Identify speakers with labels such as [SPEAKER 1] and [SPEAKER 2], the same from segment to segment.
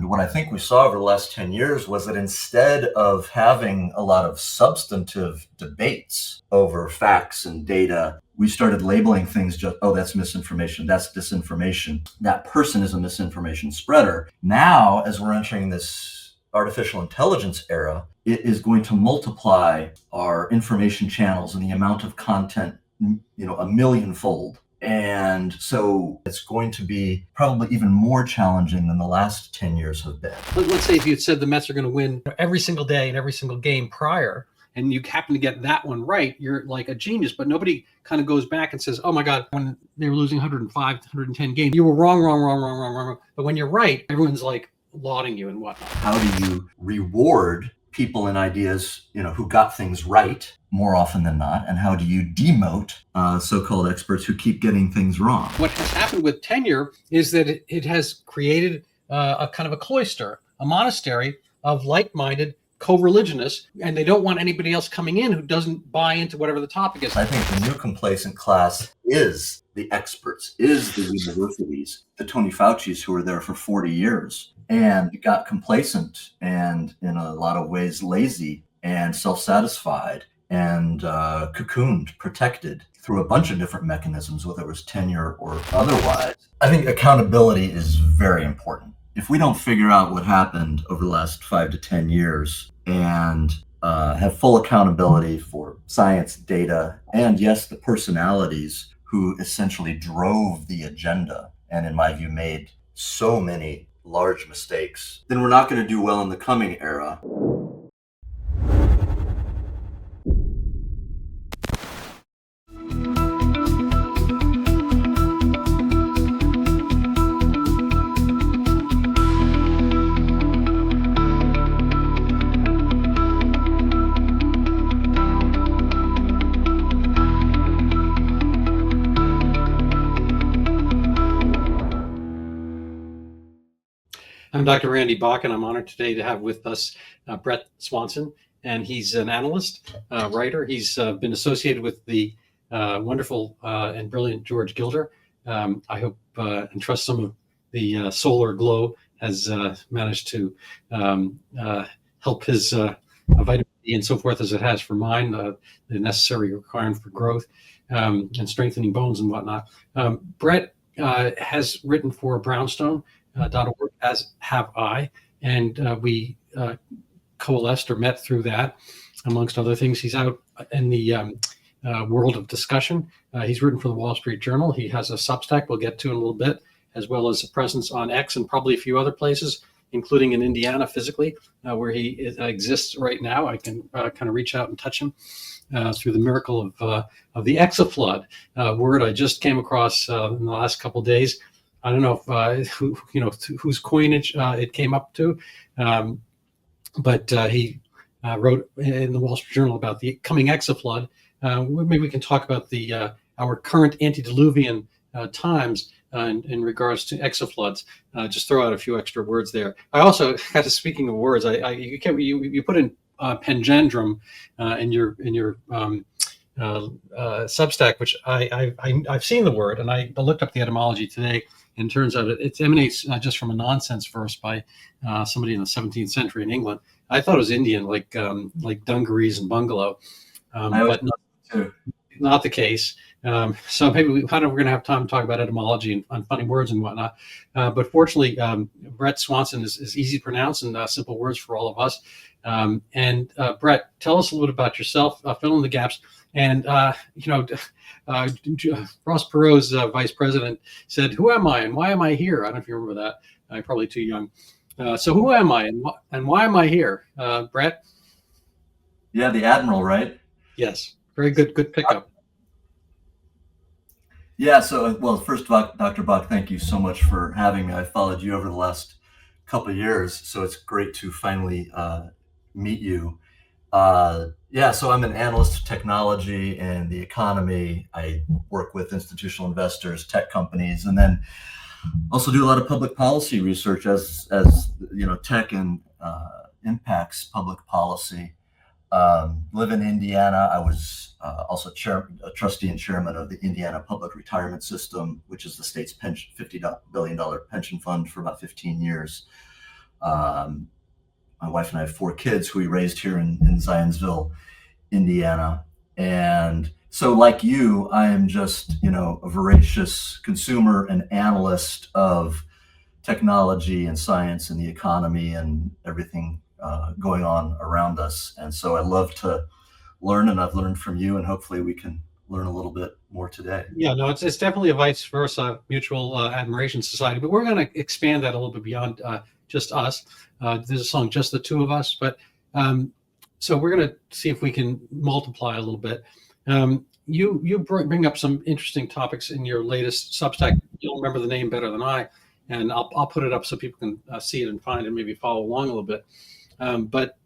[SPEAKER 1] And what I think we saw over the last 10 years was that instead of having a lot of substantive debates over facts and data, we started labeling things just, oh, that's misinformation, that's disinformation. That person is a misinformation spreader. Now, as we're entering this artificial intelligence era, it is going to multiply our information channels and the amount of content, a millionfold. And so it's going to be probably even more challenging than the last 10 years have been.
[SPEAKER 2] Let's say if you had said the Mets are going to win every single day and every single game prior, and you happen to get that one right, you're like a genius. But nobody kind of goes back and says, oh my God, when they were losing 105 to 110 games, you were wrong. But when you're right, everyone's like lauding you and whatnot.
[SPEAKER 1] How do you reward people and ideas, who got things right more often than not? And how do you demote so-called experts who keep getting things wrong?
[SPEAKER 2] What has happened with tenure is that it has created a kind of a cloister, a monastery of like-minded co-religionists, and they don't want anybody else coming in who doesn't buy into whatever the topic is.
[SPEAKER 1] I think the new complacent class is the experts, is the universities, the Tony Fauci's who were there for 40 years and got complacent and in a lot of ways lazy and self-satisfied and cocooned, protected through a bunch of different mechanisms, whether it was tenure or otherwise. I think accountability is very important. If we don't figure out what happened over the last 5 to 10 years and have full accountability for science, data, and yes, the personalities who essentially drove the agenda and in my view made so many large mistakes, then we're not going to do well in the coming era.
[SPEAKER 2] I'm Dr. Randy Bock, and I'm honored today to have with us Bret Swanson, and he's an analyst, writer. He's been associated with the wonderful and brilliant George Gilder. I hope and trust some of the solar glow has managed to help his vitamin D and so forth as it has for mine, the necessary requirement for growth and strengthening bones and whatnot. Bret has written for Brownstone. .org, as have I, and we coalesced or met through that, amongst other things. He's out in the world of discussion. He's written for the Wall Street Journal. He has a Substack we'll get to in a little bit, as well as a presence on X and probably a few other places, including in Indiana physically, where he exists right now. I can kind of reach out and touch him through the miracle of the exaflood word I just came across in the last couple of days. I don't know if whose coinage it came up to, but he wrote in the Wall Street Journal about the coming exaflood. Maybe we can talk about our current antediluvian times in regards to exafloods. Just throw out a few extra words there. I also, speaking of words, you put in pengendrum in your Substack, which I've seen the word, and I looked up the etymology today. And turns out it emanates just from a nonsense verse by somebody in the 17th century in England. I thought it was Indian, like dungarees and bungalow, but not the case. So maybe we're going to have time to talk about etymology and funny words and whatnot. But fortunately, Bret Swanson is easy to pronounce and simple words for all of us. And Bret, tell us a little bit about yourself, fill in the gaps. And, Ross Perot's vice president said, "Who am I and why am I here?" I don't know if you remember that. I'm probably too young. So who am I and why am I here? Bret?
[SPEAKER 1] Yeah, the Admiral, right?
[SPEAKER 2] Yes. Very good pickup.
[SPEAKER 1] Yeah, so, well, first of all, Dr. Bock, thank you so much for having me. I followed you over the last couple of years, so it's great to finally meet you. So I'm an analyst of technology and the economy. I work with institutional investors, tech companies, and then also do a lot of public policy research as tech and impacts public policy. Live in Indiana. I was also a trustee and chairman of the Indiana Public Retirement System, which is the state's $50 billion pension fund for about 15 years. My wife and I have 4 kids who we raised here in Zionsville, Indiana. And so like you, I am just, a voracious consumer and analyst of technology and science and the economy and everything going on around us. And so I love to learn, and I've learned from you, and hopefully we can learn a little bit more today.
[SPEAKER 2] Yeah, no, it's definitely a vice versa mutual admiration society, but we're going to expand that a little bit beyond just us. There's a song, Just the Two of Us, but so we're going to see if we can multiply a little bit. You bring up some interesting topics in your latest Substack. You'll remember the name better than I, and I'll put it up so people can see it and find and maybe follow along a little bit. But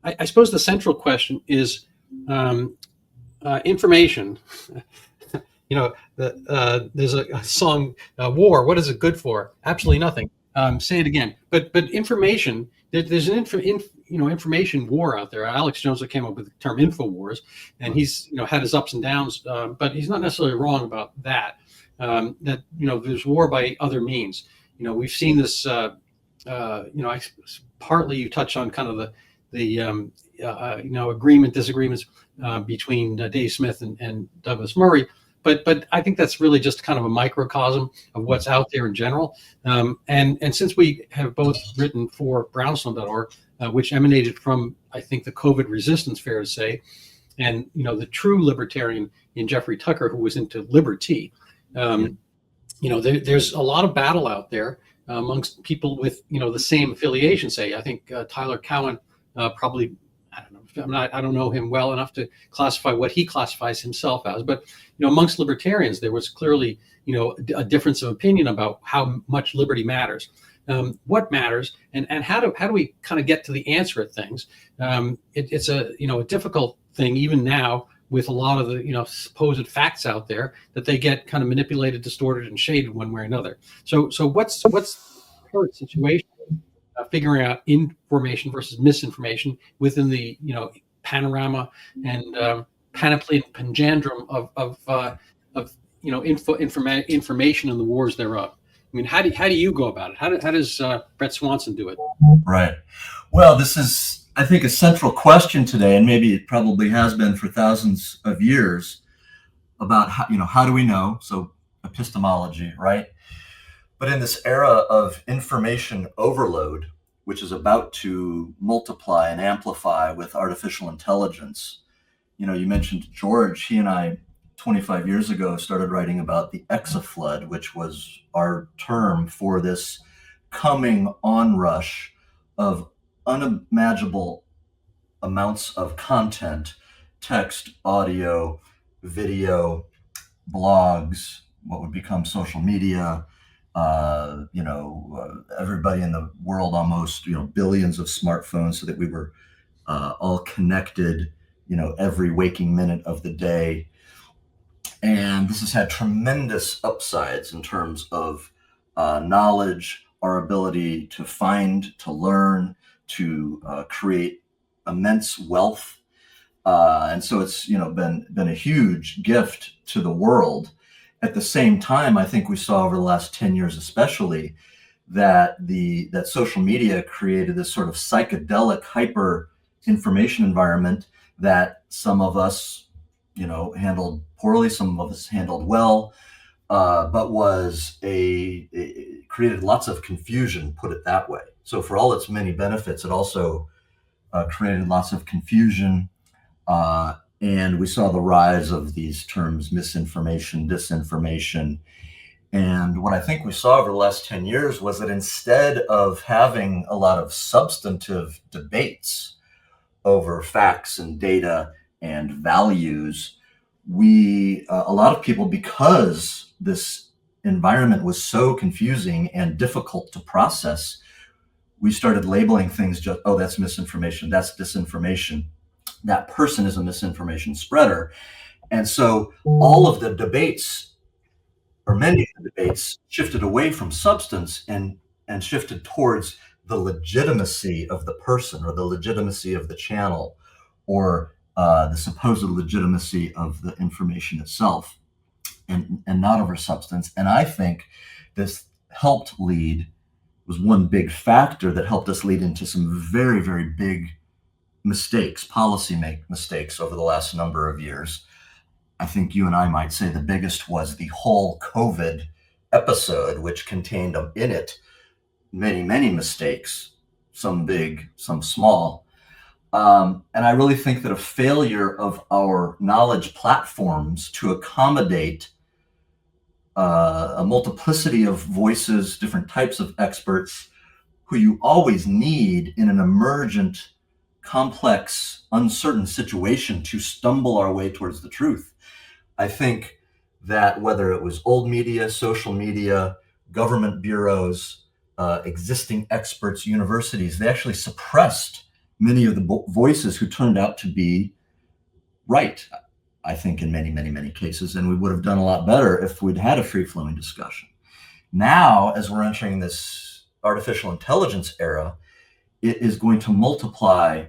[SPEAKER 2] I suppose the central question is information. There's a song, "War." What is it good for? Absolutely nothing. Say it again. But information. There's an information war out there. Alex Jones came up with the term "infowars," and he's had his ups and downs, but he's not necessarily wrong about that. That there's war by other means. We've seen this. Partly you touch on kind of the disagreements between Dave Smith and Douglas Murray, but I think that's really just kind of a microcosm of what's out there in general. And since we have both written for Brownstone.org, which emanated from, I think, the COVID resistance, fair to say, and the true libertarian in Jeffrey Tucker, who was into liberty. There's a lot of battle out there amongst people with the same affiliation. Say, I think Tyler Cowen probably. I don't know him well enough to classify what he classifies himself as, but amongst libertarians there was clearly a difference of opinion about how much liberty matters, what matters, and how do we kind of get to the answer at things. It's a difficult thing even now with a lot of the supposed facts out there that they get kind of manipulated, distorted, and shaded one way or another. So what's the current situation? Figuring out information versus misinformation within the panorama and panoply and panjandrum of information and the wars thereof. I mean, how do you go about it? How does Bret Swanson do it?
[SPEAKER 1] Right. Well, this is, I think, a central question today, and maybe it probably has been for thousands of years, about how do we know? So epistemology, right? But in this era of information overload, which is about to multiply and amplify with artificial intelligence, you mentioned George. He and I, 25 years ago, started writing about the exaflood, which was our term for this coming onrush of unimaginable amounts of content, text, audio, video, blogs, what would become social media, everybody in the world almost, billions of smartphones, so that we were all connected, every waking minute of the day. And this has had tremendous upsides in terms of knowledge, our ability to find, to learn, to create immense wealth. And so it's, been a huge gift to the world. At the same time, I think we saw over the last 10 years especially that that social media created this sort of psychedelic hyper information environment that some of us, handled poorly, some of us handled well, but created lots of confusion, put it that way. So for all its many benefits, it also created lots of confusion. And we saw the rise of these terms, misinformation, disinformation. And what I think we saw over the last 10 years was that instead of having a lot of substantive debates over facts and data and values, a lot of people, because this environment was so confusing and difficult to process, we started labeling things just, oh, that's misinformation, that's disinformation. That person is a misinformation spreader. And so all of the debates, or many of the debates, shifted away from substance and shifted towards the legitimacy of the person, or the legitimacy of the channel, or the supposed legitimacy of the information itself, and not over substance. And I think this helped lead was one big factor that helped us lead into some very, very big mistakes, mistakes over the last number of years. I think you and I might say the biggest was the whole COVID episode, which contained in it many, many mistakes, some big, some small. And I really think that a failure of our knowledge platforms to accommodate a multiplicity of voices, different types of experts who you always need in an emergent, complex, uncertain situation to stumble our way towards the truth. I think that whether it was old media, social media, government bureaus, existing experts, universities, they actually suppressed many of the voices who turned out to be right, I think, in many, many, many cases. And we would have done a lot better if we'd had a free-flowing discussion. Now, as we're entering this artificial intelligence era, it is going to multiply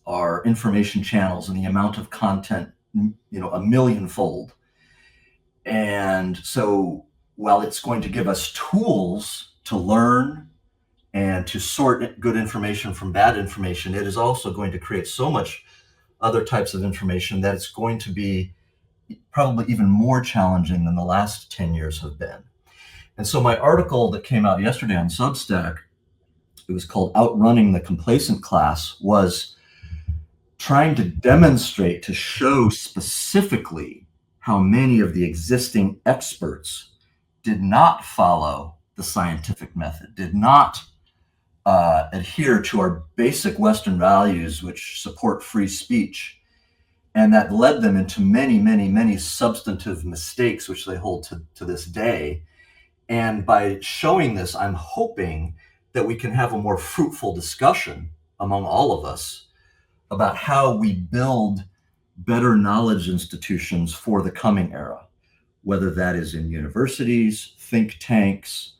[SPEAKER 1] our information channels and the amount of content, a millionfold. And so while it's going to give us tools to learn and to sort good information from bad information, it is also going to create so much other types of information that it's going to be probably even more challenging than the last 10 years have been. And so my article that came out yesterday on Substack, it was called Outrunning the Complacent Class, was trying to demonstrate, to show specifically how many of the existing experts did not follow the scientific method, did not adhere to our basic Western values, which support free speech. And that led them into many, many, many substantive mistakes, which they hold to this day. And by showing this, I'm hoping that we can have a more fruitful discussion among all of us about how we build better knowledge institutions for the coming era, whether that is in universities, think tanks,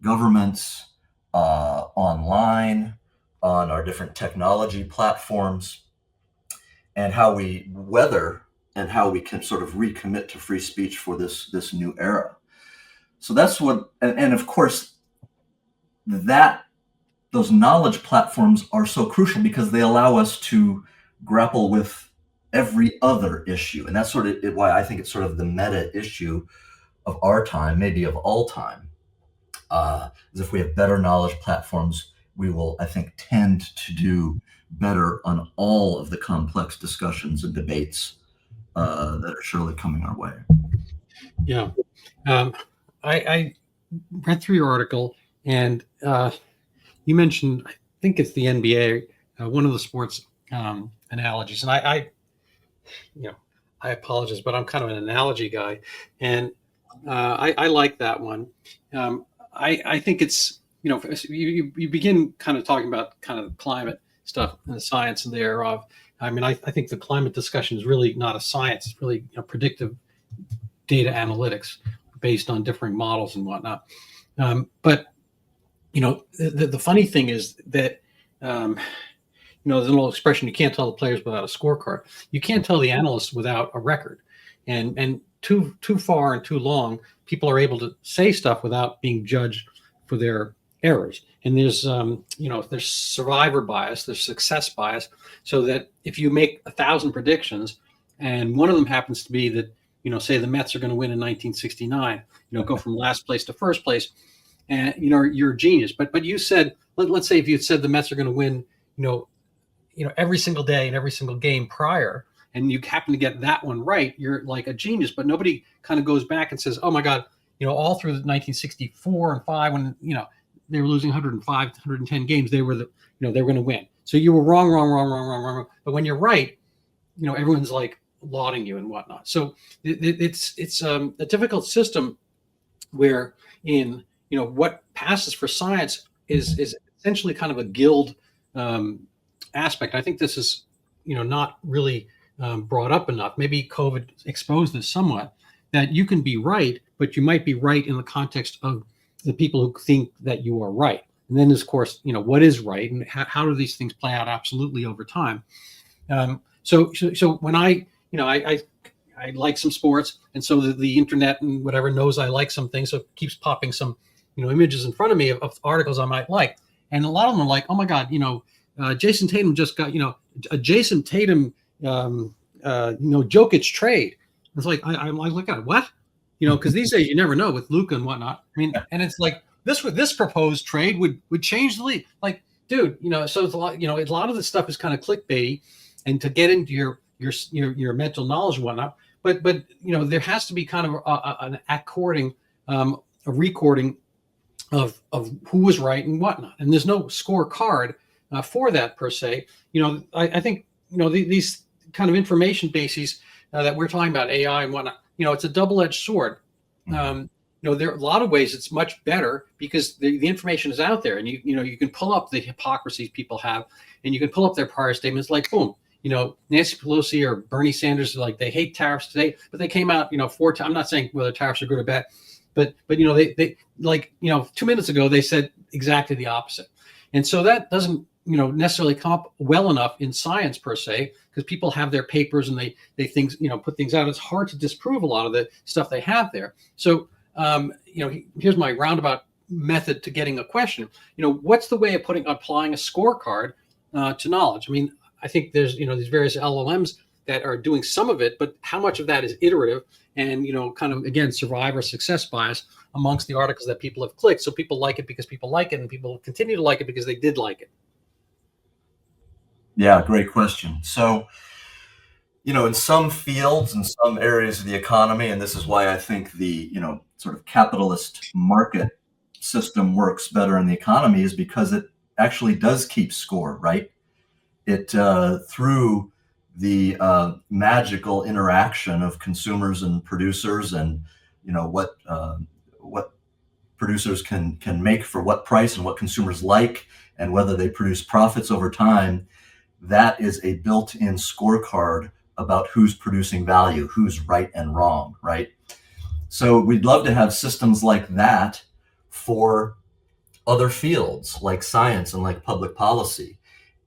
[SPEAKER 1] governments, online, on our different technology platforms, and how we can sort of recommit to free speech for this new era. So that's what, and of course, those knowledge platforms are so crucial because they allow us to grapple with every other issue. And that's sort of why I think it's sort of the meta issue of our time, maybe of all time. Is if we have better knowledge platforms, we will, I think, tend to do better on all of the complex discussions and debates that are surely coming our way.
[SPEAKER 2] Yeah. I read through your article, and you mentioned, I think it's the NBA, one of the sports analogies. And I apologize, but I'm kind of an analogy guy. And I like that one. I think it's, you begin kind of talking about kind of climate stuff and the science thereof. I mean, I think the climate discussion is really not a science. It's really predictive data analytics based on different models and whatnot. But the funny thing is that, there's an old expression, you can't tell the players without a scorecard. You can't tell the analysts without a record. And too far and too long, people are able to say stuff without being judged for their errors. And there's, there's survivor bias, there's success bias, so that if you make 1,000 predictions and one of them happens to be that, say the Mets are going to win in 1969, go from last place to first place, and you're a genius. But you said, let's say if you had said the Mets are going to win, every single day and every single game prior, and you happen to get that one right, you're like a genius. But nobody kind of goes back and says, oh my God, all through 1964 and 5, when they were losing 105, 110 games, they were they were going to win. So you were wrong. But when you're right, everyone's like lauding you and whatnot. So it's a difficult system where what passes for science is essentially kind of a guild aspect. I think this is not really brought up enough. Maybe COVID exposed this somewhat, that you can be right, but you might be right in the context of the people who think that you are right. And then, of course, what is right, and how do these things play out absolutely over time? So when I like some sports, and so the internet and whatever knows I like some things, so it keeps popping some images in front of me of articles I might like, and a lot of them are like, oh my God, Jason Tatum just got a Jason Tatum Jokic trade. It's like I'm like, look at what, because these days you never know with Luka and whatnot. I mean, and it's like this proposed trade would change the league. Like, dude, so it's a lot. A lot of this stuff is kind of clickbaity, and to get into your mental knowledge and whatnot. But there has to be kind of an according, a recording of who was right and whatnot. And there's no scorecard for that per se. I think these kind of information bases that we're talking about, AI and whatnot. It's a double-edged sword. There are a lot of ways it's much better because the information is out there, and you can pull up the hypocrisies people have, and you can pull up their prior statements. Like, boom, Nancy Pelosi or Bernie Sanders, like, they hate tariffs today, but they came out 4 times. I'm not saying whether tariffs are good or bad, but they like 2 minutes ago they said exactly the opposite, and so that doesn't necessarily come up well enough in science per se, because people have their papers and they things put things out. It's hard to disprove a lot of the stuff they have there. So here's my roundabout method to getting a question. What's the way of applying a scorecard to knowledge? I mean, I think there's these various LLMs that are doing some of it, but how much of that is iterative and kind of, again, survivor success bias amongst the articles that people have clicked? So people like it because people like it, and people continue to like it because they did like it.
[SPEAKER 1] Yeah, great question. So, in some fields and some areas of the economy, and this is why I think the, sort of capitalist market system works better in the economy, is because it actually does keep score, right? It, through the magical interaction of consumers and producers, and, what producers can make for what price and what consumers like, and whether they produce profits over time. That is a built-in scorecard about who's producing value, who's right and wrong, right? So we'd love to have systems like that for other fields like science and like public policy.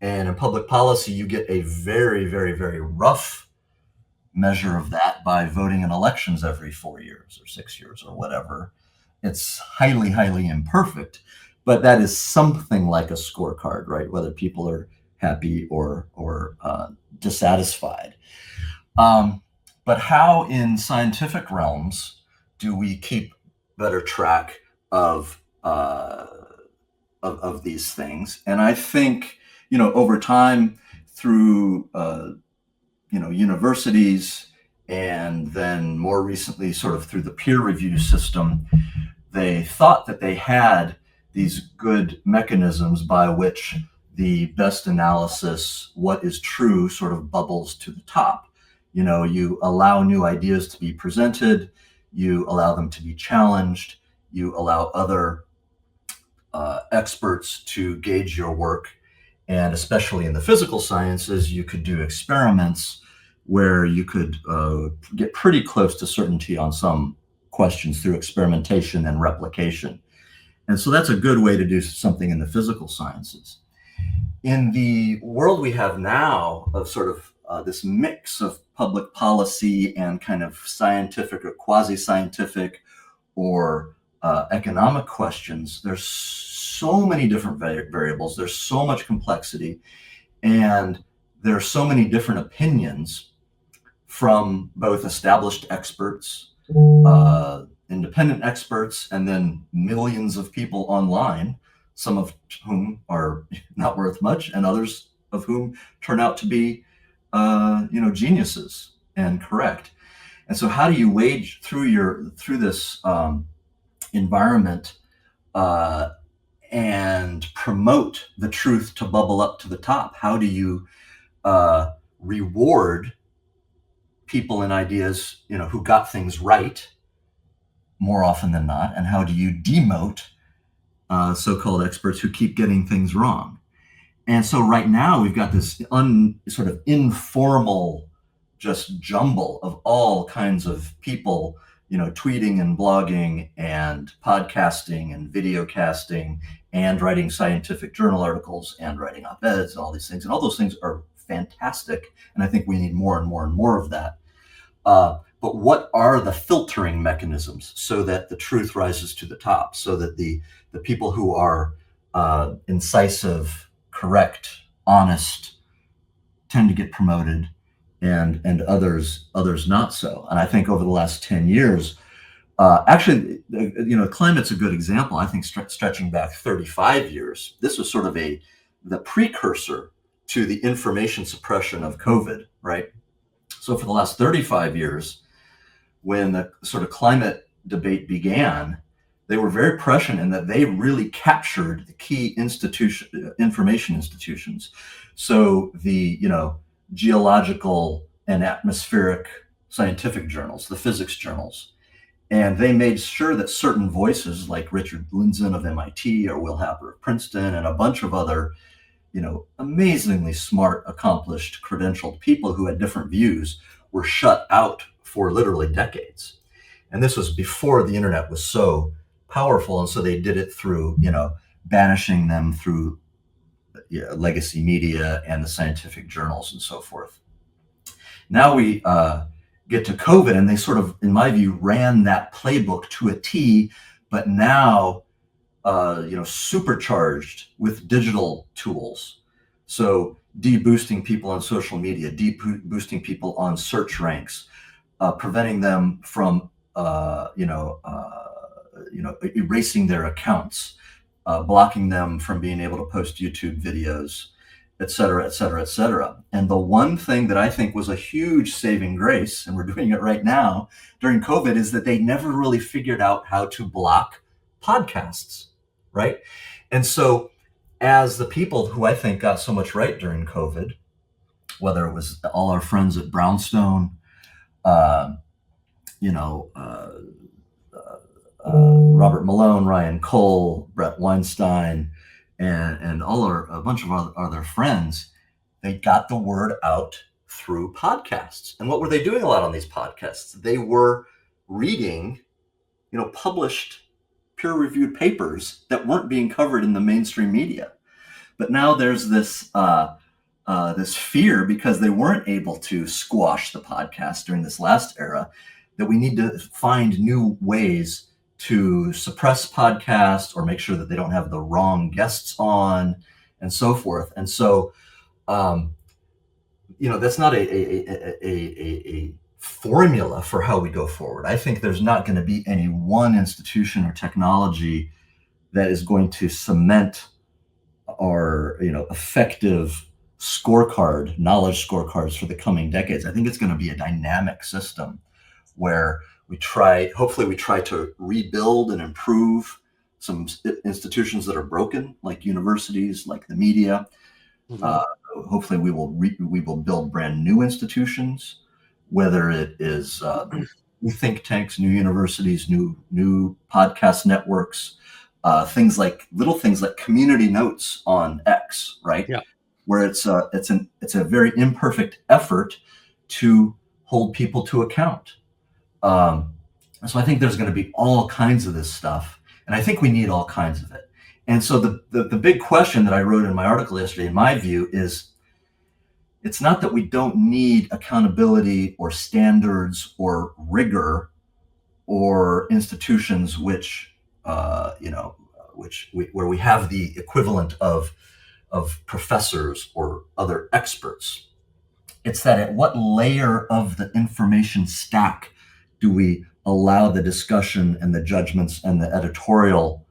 [SPEAKER 1] And in public policy, you get a very, very, very rough measure of that by voting in elections every 4 years or 6 years or whatever. It's highly, highly imperfect, but that is something like a scorecard, right? Whether people are happy or dissatisfied. But how in scientific realms do we keep better track of these things? And I think, over time, through universities, and then more recently sort of through the peer review system, they thought that they had these good mechanisms by which the best analysis, what is true, sort of bubbles to the top. You allow new ideas to be presented, you allow them to be challenged, you allow other experts to gauge your work. And especially in the physical sciences, you could do experiments where you could get pretty close to certainty on some questions through experimentation and replication. And so that's a good way to do something in the physical sciences. In the world we have now of sort of this mix of public policy and kind of scientific or quasi-scientific or economic questions, there's so many different variables, there's so much complexity, and there are so many different opinions from both established experts, independent experts, and then millions of people online, some of whom are not worth much, and others of whom turn out to be, geniuses and correct. And so, how do you wade through this environment and promote the truth to bubble up to the top? How do you reward people and ideas, who got things right more often than not, and how do you demote so-called experts who keep getting things wrong? And so right now we've got this sort of informal just jumble of all kinds of people, tweeting and blogging and podcasting and video casting and writing scientific journal articles and writing op-eds and all these things. And all those things are fantastic. And I think we need more and more and more of that. but what are the filtering mechanisms so that the truth rises to the top, so that the people who are incisive, correct, honest tend to get promoted, and others not so. And I think over the last 10 years, actually, climate's a good example. I think stretching back 35 years, this was sort of the precursor to the information suppression of COVID, right? So for the last 35 years, when the sort of climate debate began, they were very prescient in that they really captured the key information institutions. So the geological and atmospheric scientific journals, the physics journals, and they made sure that certain voices like Richard Lindzen of MIT or Will Happer of Princeton and a bunch of other, amazingly smart, accomplished, credentialed people who had different views were shut out for literally decades. And this was before the internet was so powerful. And so they did it through, banishing them through legacy media and the scientific journals and so forth. Now we get to COVID, and they sort of, in my view, ran that playbook to a T, but now, supercharged with digital tools. So de-boosting people on social media, de-boosting people on search ranks, preventing them from, erasing their accounts, blocking them from being able to post YouTube videos, et cetera, et cetera, et cetera. And the one thing that I think was a huge saving grace, and we're doing it right now during COVID, is that they never really figured out how to block podcasts, right? And so as the people who I think got so much right during COVID, whether it was all our friends at Brownstone, Robert Malone, Ryan Cole, Bret Weinstein, and a bunch of other friends, they got the word out through podcasts. And what were they doing a lot on these podcasts? They were reading, published peer-reviewed papers that weren't being covered in the mainstream media. But now there's this this fear, because they weren't able to squash the podcast during this last era, that we need to find new ways to suppress podcasts or make sure that they don't have the wrong guests on and so forth. And so, that's not a formula for how we go forward. I think there's not going to be any one institution or technology that is going to cement our, effective knowledge scorecards for the coming decades. I think it's going to be a dynamic system where hopefully we try to rebuild and improve some institutions that are broken, like universities, like the media. Mm-hmm. Hopefully we will build brand new institutions, whether it is new think tanks, new universities, new podcast networks, little things like community notes on X, right?
[SPEAKER 2] Yeah.
[SPEAKER 1] Where it's a very imperfect effort to hold people to account. So I think there's going to be all kinds of this stuff, and I think we need all kinds of it. And so the big question that I wrote in my article yesterday, in my view, is it's not that we don't need accountability or standards or rigor or institutions where we have the equivalent of professors or other experts. It's that at what layer of the information stack do we allow the discussion and the judgments and the editorial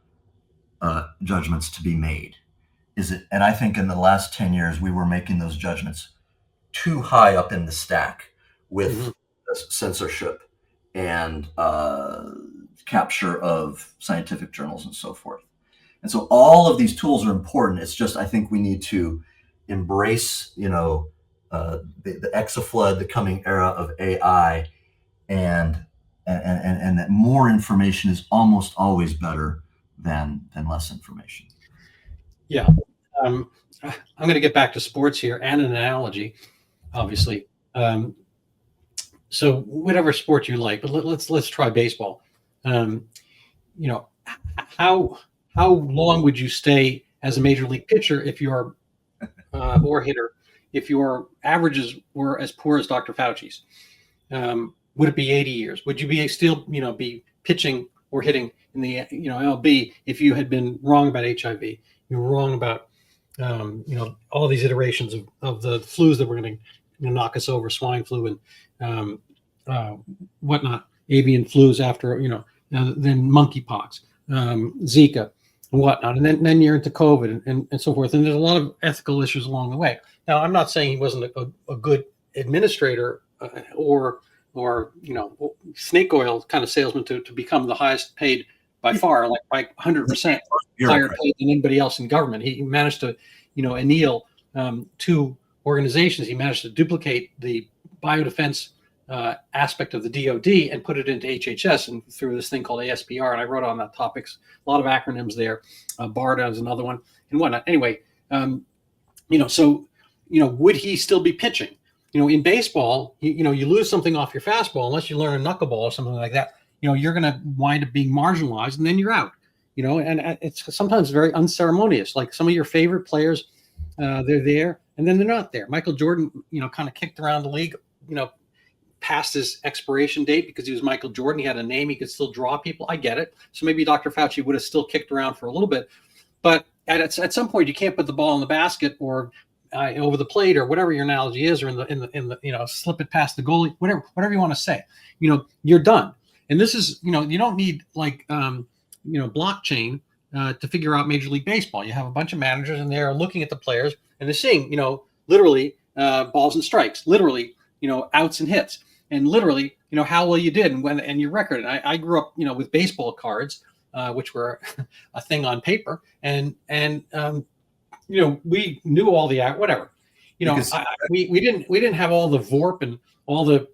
[SPEAKER 1] judgments to be made? And I think in the last 10 years, we were making those judgments too high up in the stack with mm-hmm. censorship and capture of scientific journals and so forth. And so all of these tools are important. It's just, I think we need to embrace, the exaflood, the coming era of AI, and that more information is almost always better than less information.
[SPEAKER 2] Yeah. I'm going to get back to sports here and an analogy, obviously. So whatever sport you like, but let's try baseball. How long would you stay as a major league pitcher if your or hitter if your averages were as poor as Dr. Fauci's? would it be 80 years? Would you be still, be pitching or hitting in the, LB if you had been wrong about HIV? You were wrong about, all these iterations of the flus that were going to knock us over, swine flu and whatnot, avian flus after, then monkeypox, Zika, and whatnot. And then you're into COVID and so forth. And there's a lot of ethical issues along the way. Now, I'm not saying he wasn't a good administrator or snake oil kind of salesman to become the highest paid by far, like by 100% higher paid than anybody else in government. He managed to, anneal two organizations. He managed to duplicate the biodefense aspect of the DoD and put it into HHS and through this thing called ASPR. And I wrote on that topics, a lot of acronyms there. BARDA is another one and whatnot. Anyway, would he still be pitching? In baseball, you lose something off your fastball, unless you learn a knuckleball or something like that, you're going to wind up being marginalized and then you're out, and it's sometimes very unceremonious. Like some of your favorite players, they're there and then they're not there. Michael Jordan, kind of kicked around the league, past his expiration date because he was Michael Jordan. He had a name, he could still draw people. I get it. So maybe Dr. Fauci would have still kicked around for a little bit, but at some point you can't put the ball in the basket or over the plate or whatever your analogy is, or in the slip it past the goalie, whatever you want to say, you're done. And this is, you don't need like, blockchain to figure out Major League Baseball. You have a bunch of managers and they're looking at the players and they're seeing, literally balls and strikes, literally, outs and hits, and literally, how well you did and your record. And I grew up, with baseball cards, which were a thing on paper, and we knew all the whatever, we didn't have all the VORP and all the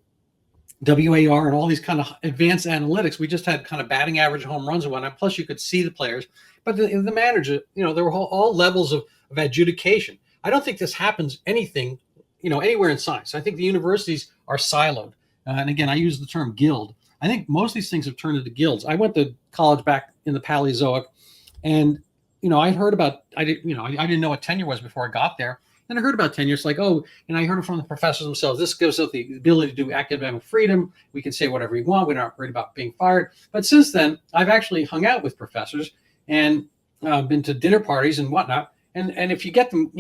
[SPEAKER 2] WAR and all these kind of advanced analytics. We just had kind of batting average, home runs and whatnot. Plus you could see the players, but the manager, there were all levels of adjudication. I don't think this happens anywhere in science. I think the universities are siloed. And again, I use the term guild. I think most of these things have turned into guilds. I went to college back in the Paleozoic, and I heard about, I didn't know what tenure was before I got there. And I heard about tenure. It's like, and I heard it from the professors themselves. This gives us the ability to do academic freedom. We can say whatever we want. We're not worried about being fired. But since then, I've actually hung out with professors and been to dinner parties and whatnot. And if you get them,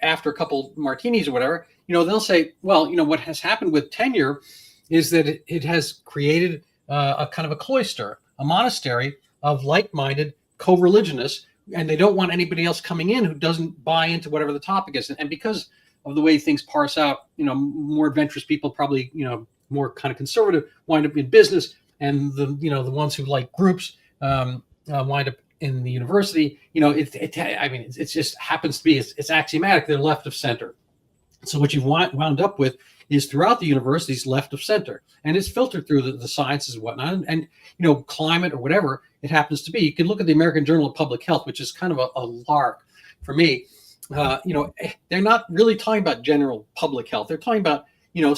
[SPEAKER 2] after a couple martinis or whatever, they'll say, well, what has happened with tenure is that it has created a kind of a cloister, a monastery of like-minded co-religionists, and they don't want anybody else coming in who doesn't buy into whatever the topic is. And because of the way things parse out, more adventurous people, probably, more kind of conservative, wind up in business, and the ones who like groups wind up in the university. It just happens to be, it's axiomatic, they're left of center. So what you've wound up with is throughout the universities left of center, and it's filtered through the sciences and whatnot, and climate or whatever it happens to be. You can look at the American Journal of Public Health, which is kind of a lark for me. They're not really talking about general public health. They're talking about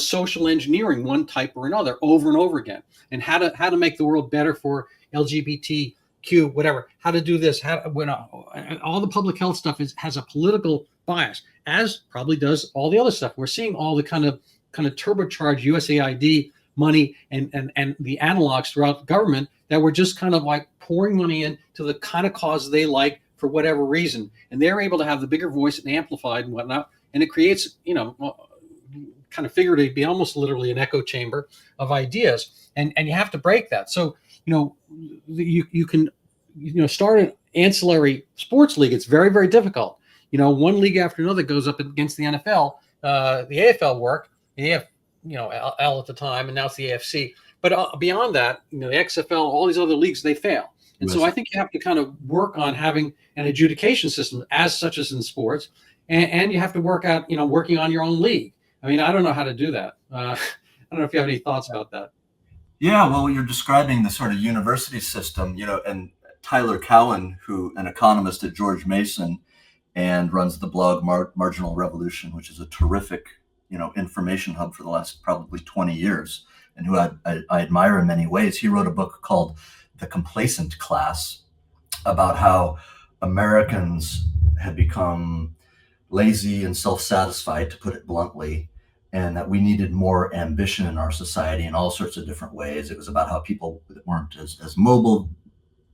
[SPEAKER 2] social engineering, one type or another, over and over again, and how to make the world better for LGBTQ, whatever. How to do this? All the public health stuff has a political bias, as probably does all the other stuff. We're seeing all the kind of turbocharged USAID money and the analogs throughout the government that were just kind of like pouring money into the kind of cause they like for whatever reason. And they're able to have the bigger voice and amplified and whatnot. And it creates, kind of figuratively, almost literally an echo chamber of ideas. And you have to break that. So, you can, start an ancillary sports league. It's very, very difficult. One league after another goes up against the NFL. The AFL worked, the L at the time, and now it's the AFC. But beyond that, the XFL, all these other leagues, they fail. And so I think you have to kind of work on having an adjudication system as such as in sports. And you have to work out, working on your own league. I don't know how to do that. I don't know if you have any thoughts about that.
[SPEAKER 1] Yeah, well, you're describing the sort of university system, and Tyler Cowen, an economist at George Mason and runs the blog Marginal Revolution, which is a terrific, information hub for the last probably 20 years, and who I admire in many ways. He wrote a book called The Complacent Class about how Americans had become lazy and self-satisfied, to put it bluntly, and that we needed more ambition in our society in all sorts of different ways. It was about how people weren't as mobile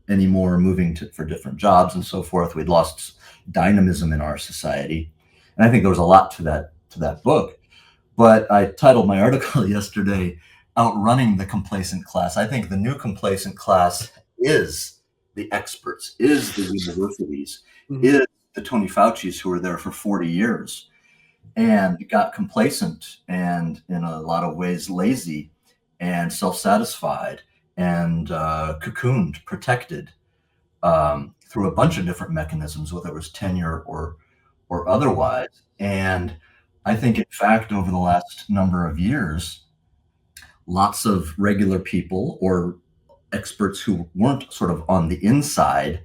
[SPEAKER 1] anymore, moving for different jobs and so forth. We'd lost dynamism in our society. And I think there was a lot to that book. But I titled my article yesterday, Outrunning the Complacent Class. I think the new complacent class is the experts, is the universities, is the Tony Fauci's who were there for 40 years and got complacent and in a lot of ways lazy and self-satisfied and cocooned, protected through a bunch of different mechanisms, whether it was tenure or otherwise. And I think, in fact, over the last number of years, lots of regular people or experts who weren't sort of on the inside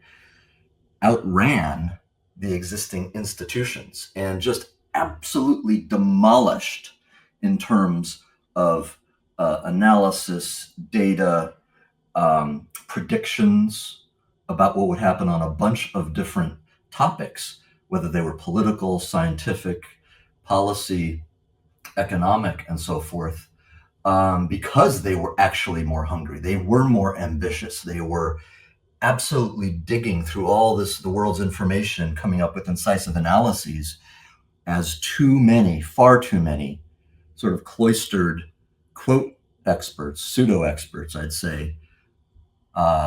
[SPEAKER 1] outran the existing institutions and just absolutely demolished in terms of analysis, data, predictions about what would happen on a bunch of different topics, whether they were political, scientific, policy, economic, and so forth, because they were actually more hungry. They were more ambitious. They were absolutely digging through all the world's information, coming up with incisive analyses, as too many, far too many, sort of cloistered quote experts, pseudo experts, I'd say,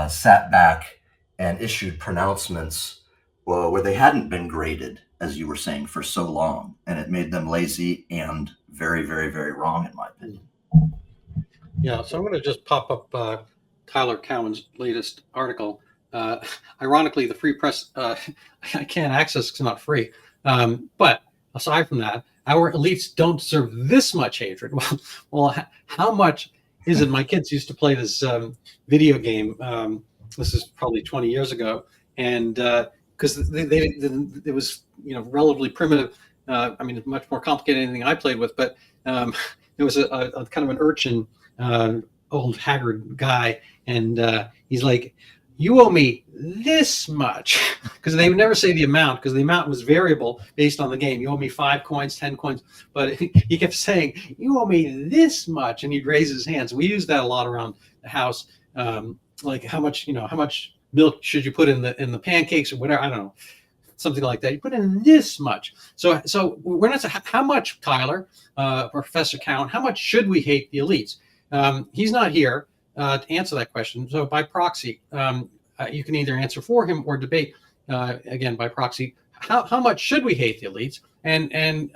[SPEAKER 1] sat back and issued pronouncements where they hadn't been graded, as you were saying, for so long, and it made them lazy and very, very, very wrong, in my opinion.
[SPEAKER 2] Yeah, so I'm going to just pop up Tyler Cowen's latest article. Ironically, the free press, I can't access because it's not free. But aside from that, our elites don't deserve this much hatred. Well, how much is it? My kids used to play this video game. This is probably 20 years ago. And because it was, relatively primitive. I mean, much more complicated than anything I played with, but it was a kind of an urchin, old haggard guy. And he's like, you owe me this much, because they would never say the amount, because the amount was variable based on the game. You owe me 5 coins, 10 coins, but he kept saying, you owe me this much, and he'd raise his hands. We used that a lot around the house, like how much milk should you put in the pancakes or whatever, I don't know, something like that. You put in this much. So we're not. How much, Tyler, Professor Cowan? How much should we hate the elites? He's not here to answer that question. So by proxy, you can either answer for him or debate, again, by proxy. How much should we hate the elites? And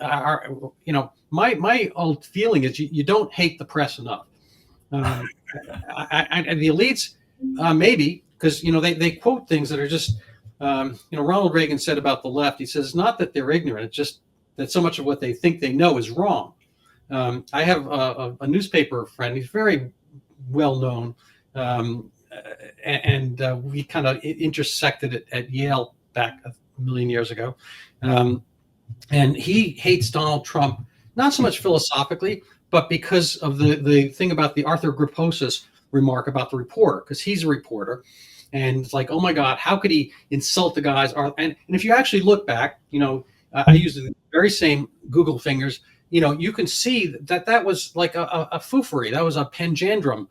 [SPEAKER 2] my old feeling is you don't hate the press enough. The elites, maybe, because they quote things that are just, Ronald Reagan said about the left. He says not that they're ignorant, it's just that so much of what they think they know is wrong. I have a newspaper friend. He's very well known, and we kind of intersected at Yale back a million years ago. And he hates Donald Trump, not so much philosophically, but because of the thing about the Arthur Grapposis remark about the reporter, because he's a reporter. And it's like, oh my God, how could he insult the guys? And if you actually look back, I use the very same Google fingers. You can see that was like a foofery. That was a panjandrum.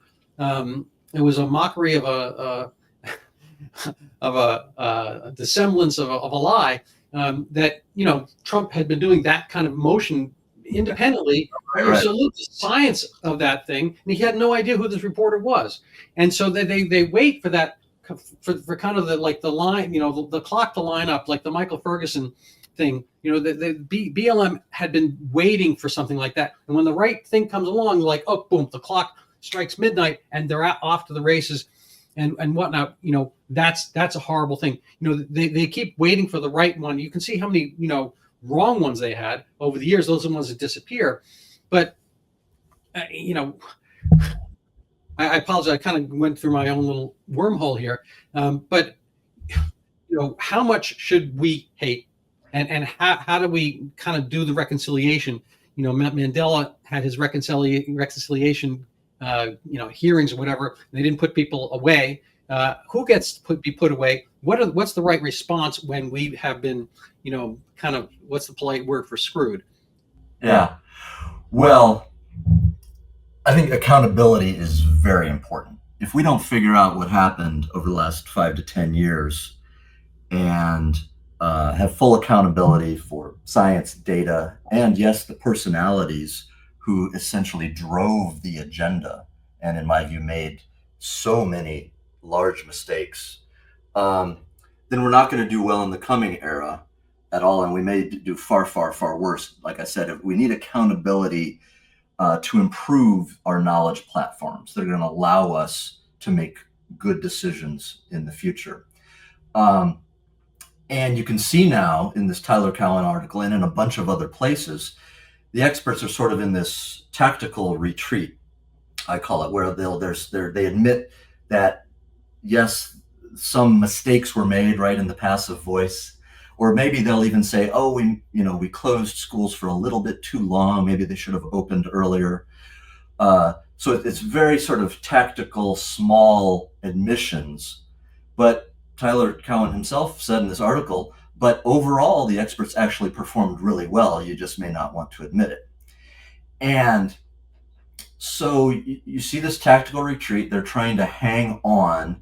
[SPEAKER 2] It was a mockery of a dissemblance of a lie, that Trump had been doing that kind of motion independently. There was a little science of that thing, and he had no idea who this reporter was. And so they wait for that, for kind of the line, the clock to line up, like the Michael Ferguson thing. The BLM had been waiting for something like that, and when the right thing comes along, like, oh, boom, the clock strikes midnight, and they're off to the races, and whatnot. That's a horrible thing. They keep waiting for the right one. You can see how many wrong ones they had over the years. Those are the ones that disappear. But I apologize. I kind of went through my own little wormhole here. But how much should we hate? And how do we kind of do the reconciliation? Mandela had his reconciliation, hearings or whatever. And they didn't put people away. Who gets to be put away? What's the right response when we have been, kind of, what's the polite word for screwed?
[SPEAKER 1] Yeah. Well, I think accountability is very important. If we don't figure out what happened over the last 5 to 10 years and have full accountability for science, data, and yes, the personalities who essentially drove the agenda and, in my view, made so many large mistakes, then we're not going to do well in the coming era at all. And we may do far, far, far worse. Like I said, we need accountability to improve our knowledge platforms that are going to allow us to make good decisions in the future. And you can see now in this Tyler Cowen article and in a bunch of other places, the experts are sort of in this tactical retreat, I call it, where they admit that, yes, some mistakes were made right in the passive voice, or maybe they'll even say, oh, we closed schools for a little bit too long. Maybe they should have opened earlier. So it's very sort of tactical, small admissions. But Tyler Cowen himself said in this article, but overall, the experts actually performed really well. You just may not want to admit it. And so you see this tactical retreat. They're trying to hang on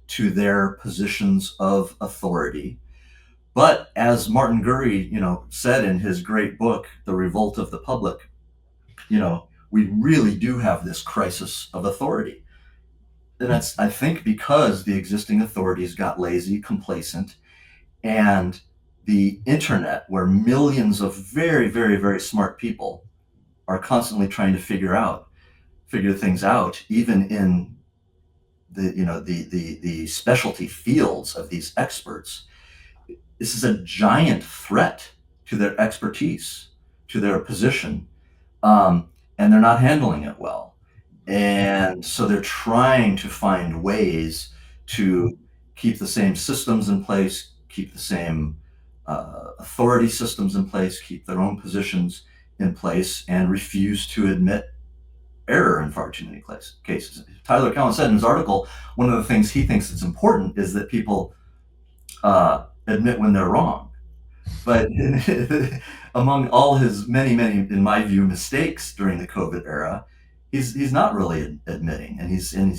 [SPEAKER 1] to their positions of authority. But as Martin Gurry, said in his great book, The Revolt of the Public, we really do have this crisis of authority. And that's, I think, because the existing authorities got lazy, complacent, and the internet, where millions of very, very, very smart people are constantly trying to figure things out, even in the specialty fields of these experts. This is a giant threat to their expertise, to their position, and they're not handling it well. And so they're trying to find ways to keep the same systems in place, keep the same authority systems in place, keep their own positions in place, and refuse to admit error in far too many cases. Tyler Cowen said in his article, one of the things he thinks is important is that people admit when they're wrong. But among all his many, in my view, mistakes during the COVID era, he's not really admitting, and he's in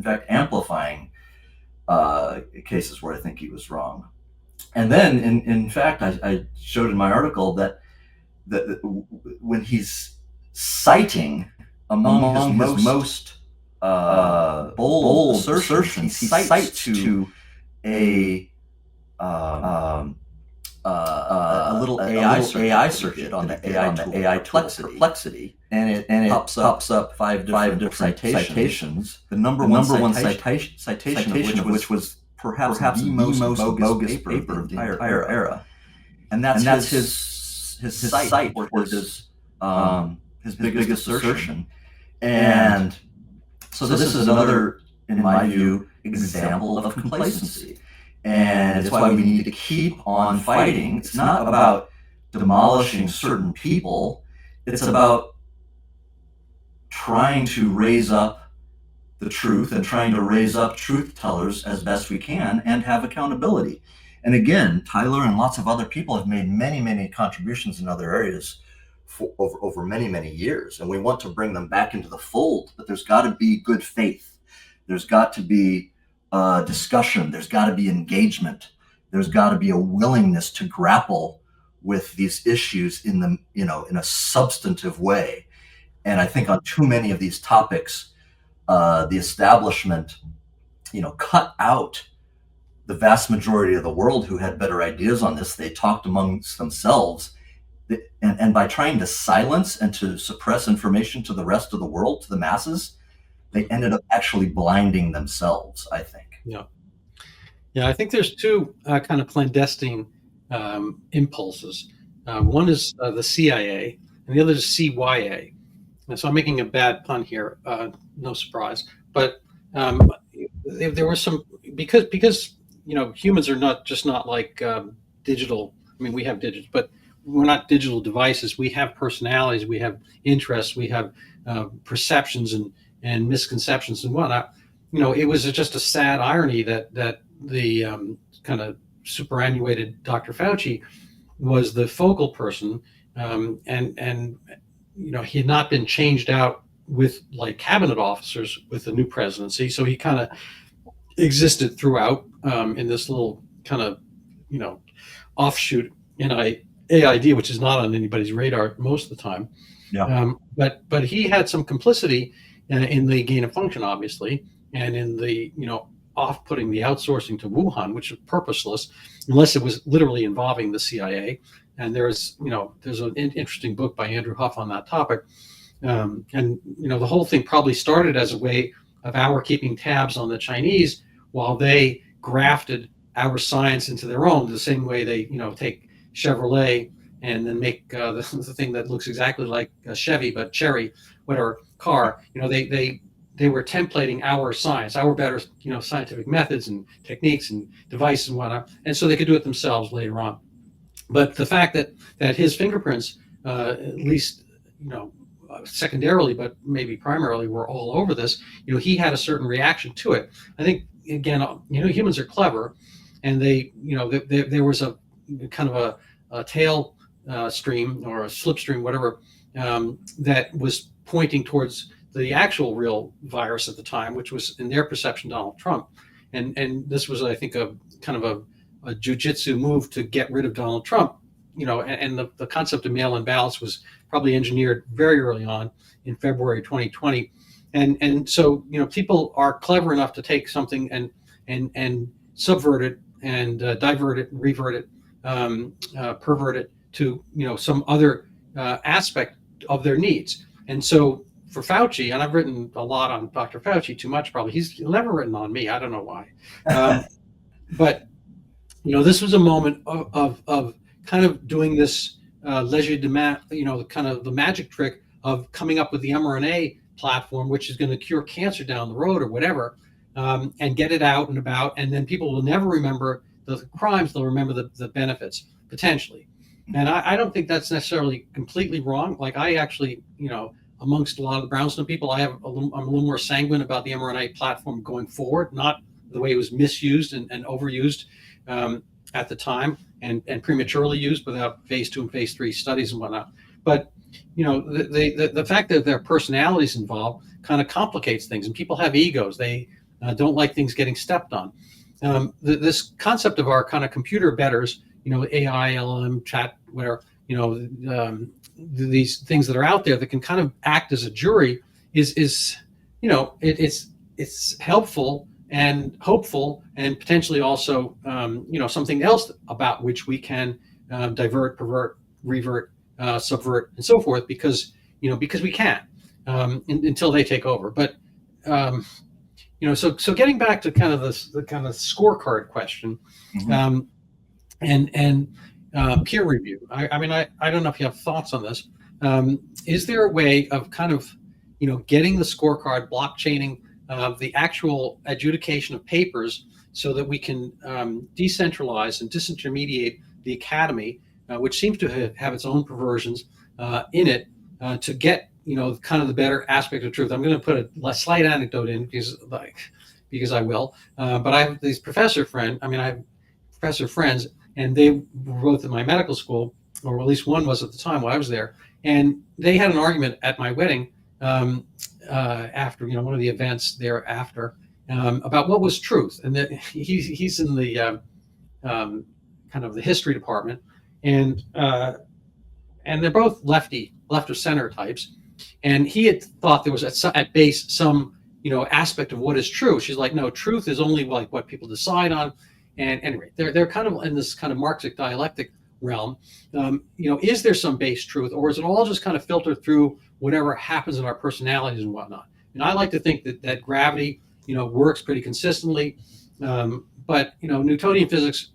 [SPEAKER 1] fact amplifying cases where I think he was wrong. And then, in fact, I showed in my article that when he's citing among his most bold assertions, he cites to a little AI search on the AI tool Perplexity, and it pops up five different citations. The number one citation of which was perhaps the most bogus paper of the entire era, and that's his site or his biggest assertion. And so this is another, in my view, example of complacency. And it's why we need to keep on fighting. It's not about demolishing certain people. It's about trying to raise up the truth and trying to raise up truth tellers as best we can and have accountability. And again, Tyler and lots of other people have made many contributions in other areas over many years. And we want to bring them back into the fold, but there's got to be good faith. There's got to be discussion. There's got to be engagement. There's got to be a willingness to grapple with these issues in a substantive way. And I think on too many of these topics, the establishment, cut out the vast majority of the world who had better ideas on this. They talked amongst themselves, and by trying to silence and to suppress information to the rest of the world, to the masses, they ended up actually blinding themselves, I think.
[SPEAKER 2] Yeah. I think there's two kind of clandestine impulses. One is the CIA, and the other is CYA. And so I'm making a bad pun here, no surprise. But there were some, because humans are not like digital. I mean, we have digital, but we're not digital devices. We have personalities, we have interests, we have perceptions and misconceptions and whatnot. It was just a sad irony that the kind of superannuated Dr. Fauci was the focal person, and he had not been changed out with like cabinet officers with the new presidency, so he kind of existed throughout in this little kind of offshoot AID, which is not on anybody's radar most of the time.
[SPEAKER 1] Yeah.
[SPEAKER 2] But he had some complicity in the gain of function, obviously, and in the off-putting the outsourcing to Wuhan, which is purposeless, unless it was literally involving the CIA. And there's an interesting book by Andrew Huff on that topic. And the whole thing probably started as a way of our keeping tabs on the Chinese while they grafted our science into their own, the same way they take Chevrolet and then make the thing that looks exactly like a Chevy but Cherry, whatever car. They were templating our science, our better scientific methods and techniques and devices and whatnot, and so they could do it themselves later on. But the fact that his fingerprints, at least secondarily, but maybe primarily, were all over this, he had a certain reaction to it. I think again, humans are clever, and there was a kind of a tail stream or a slipstream, whatever, that was pointing towards the actual real virus at the time, which was in their perception Donald Trump, and this was, I think, a kind of a jujitsu move to get rid of Donald Trump, and the concept of mail-in ballots was probably engineered very early on in February 2020, and so people are clever enough to take something and subvert it and divert it, revert it, pervert it to some other aspect of their needs. And so for Fauci, and I've written a lot on Dr. Fauci, too much probably. He's never written on me. I don't know why. But this was a moment of kind of doing this kind of the magic trick of coming up with the mRNA platform, which is going to cure cancer down the road or whatever, and get it out and about. And then people will never remember the crimes; they'll remember the benefits potentially. And I don't think that's necessarily completely wrong. Like I actually, amongst a lot of the brownstone people, I'm a little more sanguine about the mRNA platform going forward, not the way it was misused and overused at the time and prematurely used without phase 2 and phase 3 studies and whatnot. But the fact that their personalities involved kind of complicates things, and people have egos. They don't like things getting stepped on. This concept of our kind of computer betters, AI, LLM, chat, whatever, these things that are out there that can kind of act as a jury it's helpful and hopeful, and potentially also something else about which we can divert, pervert, revert, subvert, and so forth, because we can until they take over. But so getting back to kind of the kind of scorecard question. Mm-hmm. And peer review. I mean, I don't know if you have thoughts on this. Is there a way of kind of, getting the scorecard, blockchaining the actual adjudication of papers so that we can decentralize and disintermediate the academy, which seems to have its own perversions in it, to get, kind of the better aspect of truth? I'm going to put a slight anecdote in because I will. But I have these I have professor friends, and they were both in my medical school, or at least one was at the time while I was there. And they had an argument at my wedding after, one of the events thereafter, about what was truth. And that he's in the kind of the history department, and they're both left of center types. And he had thought there was at base some aspect of what is true. She's like, no, truth is only like what people decide on. And anyway, they're kind of in this kind of Marxist dialectic realm. Is there some base truth, or is it all just kind of filtered through whatever happens in our personalities and whatnot? And I like to think that gravity, works pretty consistently, but Newtonian physics,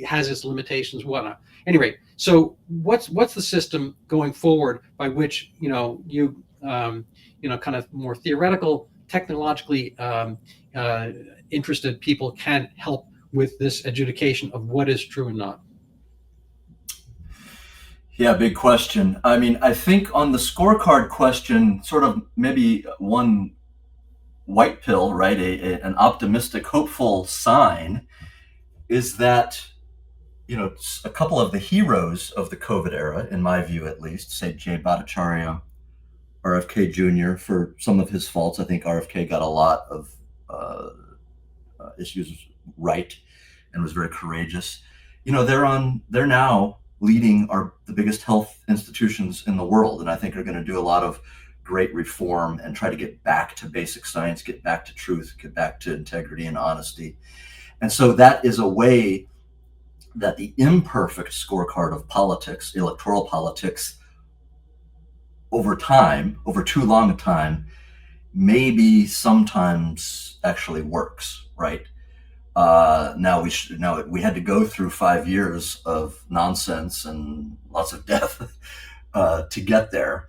[SPEAKER 2] has its limitations, whatnot. Anyway, so what's the system going forward by which you kind of more theoretical, technologically interested people can help with this adjudication of what is true and not?
[SPEAKER 1] Yeah, big question. I mean, I think on the scorecard question, sort of maybe one white pill, right? An optimistic, hopeful sign is that a couple of the heroes of the COVID era, in my view at least, say Jay Bhattacharya, RFK Jr. For some of his faults, I think RFK got a lot of uh, issues right and was very courageous. They're now leading the biggest health institutions in the world, and I think are going to do a lot of great reform and try to get back to basic science, get back to truth, get back to integrity and honesty. And so that is a way that the imperfect scorecard of politics, electoral politics, over time, over too long a time, maybe sometimes actually works, right? Now we had to go through 5 years of nonsense and lots of death to get there,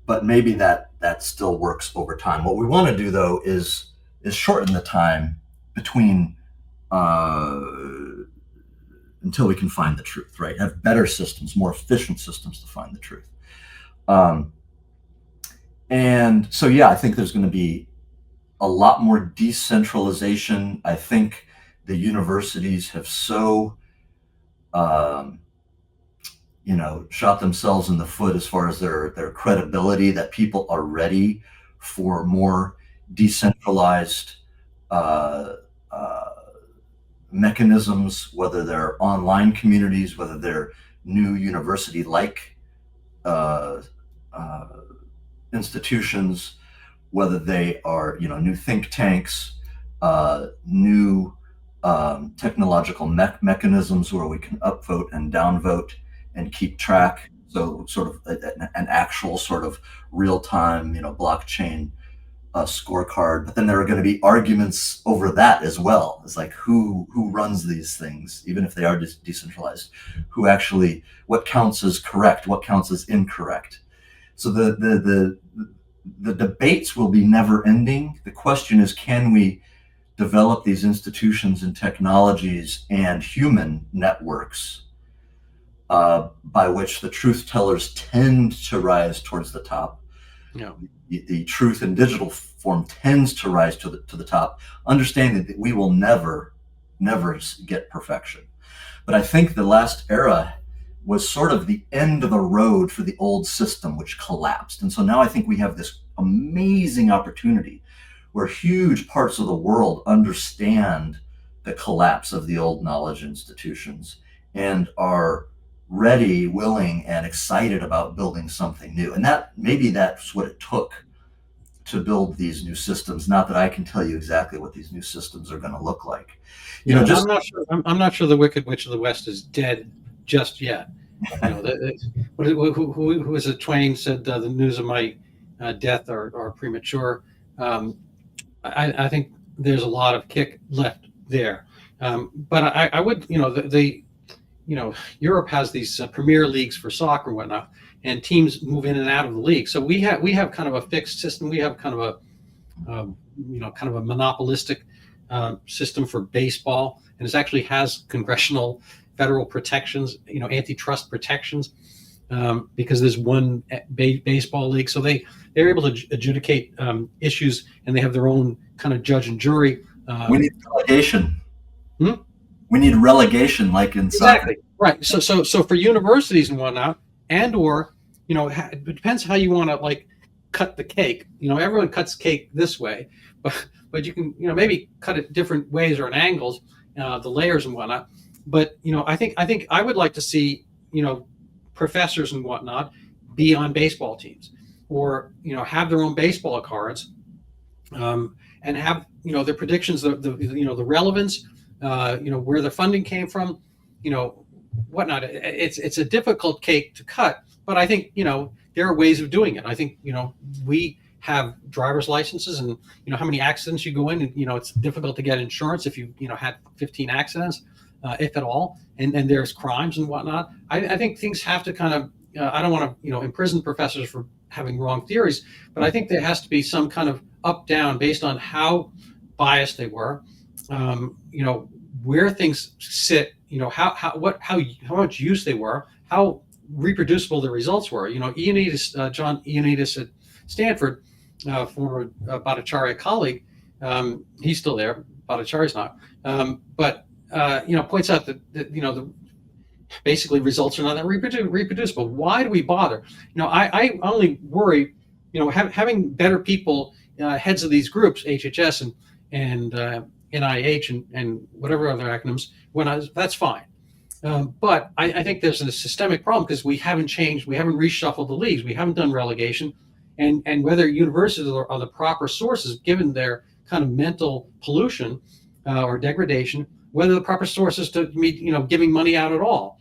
[SPEAKER 1] but maybe that still works over time. What we want to do though is shorten the time between uh, until we can find the truth, right? Have better systems, more efficient systems to find the truth. Um, and so, yeah, I think there's going to be a lot more decentralization. I think the universities have so, um, shot themselves in the foot as far as their credibility that people are ready for more decentralized uh, uh, mechanisms, whether they're online communities, whether they're new university-like uh, uh, institutions, whether they are new think tanks, new technological mechanisms where we can upvote and downvote and keep track. So sort of an actual sort of real time, blockchain scorecard. But then there are going to be arguments over that as well. It's like who runs these things, even if they are decentralized, what counts as correct, what counts as incorrect. So the debates will be never ending. The question is, can we develop these institutions and technologies and human networks by which the truth tellers tend to rise towards the top?
[SPEAKER 2] Yeah.
[SPEAKER 1] The truth in digital form tends to rise to the top, understanding that we will never get perfection. But I think the last era was sort of the end of the road for the old system, which collapsed. And so now I think we have this amazing opportunity where huge parts of the world understand the collapse of the old knowledge institutions and are ready, willing, and excited about building something new. And that's what it took to build these new systems. Not that I can tell you exactly what these new systems are going to look like.
[SPEAKER 2] I'm not sure. I'm not sure the Wicked Witch of the West is dead just yet. Who was it? Twain said the news of my death are premature. I think there's a lot of kick left there. But I would, Europe has these premier leagues for soccer and whatnot, and teams move in and out of the league. So we have kind of a fixed system. We have kind of kind of a monopolistic system for baseball, and it actually has congressional, federal protections, antitrust protections, because there's one baseball league. So they're able to adjudicate issues, and they have their own kind of judge and jury.
[SPEAKER 1] We need relegation. We need relegation, like in
[SPEAKER 2] exactly
[SPEAKER 1] soccer.
[SPEAKER 2] Right. So for universities and whatnot, or it depends how you want to cut the cake. Everyone cuts cake this way, but you can maybe cut it different ways or at angles, the layers and whatnot. But I think I would like to see professors and whatnot be on baseball teams, or have their own baseball cards, and have their predictions, the relevance, where the funding came from, whatnot. It's a difficult cake to cut, but I think there are ways of doing it. I think we have driver's licenses, and how many accidents you go in, and it's difficult to get insurance if you had 15 accidents, if at all, and there's crimes and whatnot. I think things have to kind of I don't want to imprison professors for having wrong theories, but I think there has to be some kind of up down based on how biased they were, where things sit, how much use they were, how reproducible the results were. John Ioannidis at Stanford, former Bhattacharya colleague, he's still there. Bhattacharya's not, but points out that the basically results are not that reproducible. Why do we bother? I only worry, having better people, heads of these groups, HHS and NIH and whatever other acronyms. That's fine. But I think there's a systemic problem because we haven't changed, we haven't reshuffled the leagues, we haven't done relegation, and whether universities are the proper sources, given their kind of mental pollution or degradation, whether the proper sources to meet, giving money out at all,